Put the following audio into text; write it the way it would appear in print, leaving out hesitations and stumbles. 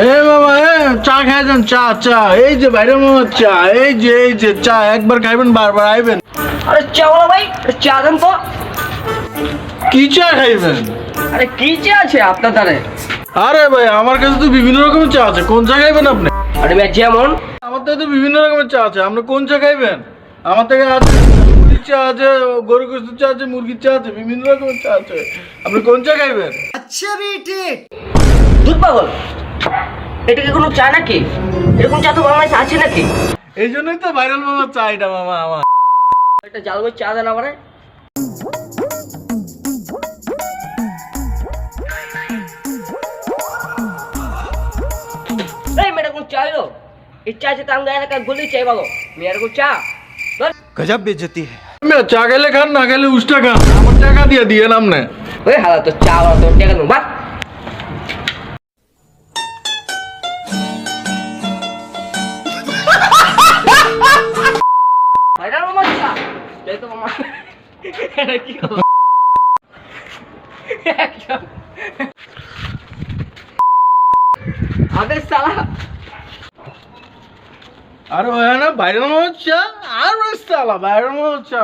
এ বাবা চা খাইছেন? চা চা এই যে বাইরে মামা চা, এই যে চা একবার খাইবেন বারবার আইবেন। আরে চা বলো ভাই, চা দেন তো। কি চা খাইবেন? আরে কি চা আছে আপনার ধারে? আরে ভাই আমার কাছে তো বিভিন্ন রকমের চা আছে, কোন চা খাইবেন আপনি? আরে ভাই যেমন আমার থেকে তো বিভিন্ন রকমের চা আছে, আপনি কোন চা খাইবেন? আমার থেকে আছে মুরগির চা আছে, গরু গোস্তের চা আছে, মুরগির চা আছে, বিভিন্ন রকমের চা আছে, আপনি কোন চা খাইবেন? দুধ পাগল, এটা কি কোনো চা নাকি? এরকম চা তো বাংলাদেশে আছে নাকি? এই জন্যই তো ভাইরাল মামা চা এটা মামা আমার। একটা জাল করে চা দেন আমারে। এই মেয়েটা কোন চা এলো? এই চা আছে তার গায়ে না গলি চাই বলো মেয়ের কোন চা? गजब बेइज्जती है। চা খাইলে খান, না খাইলে উষ্টা খান, আমার টাকা দিয়ে দিয়ে নাম না। ওই হালা তো চা বলো তোর টাকা দেবো বাদ। ভাইরাল মামার চা এই তো মামা এটা কি হলো? আবে সালা আরে হয় না ভাইরাল মামার চা, আর ভাইরাল মামার চা।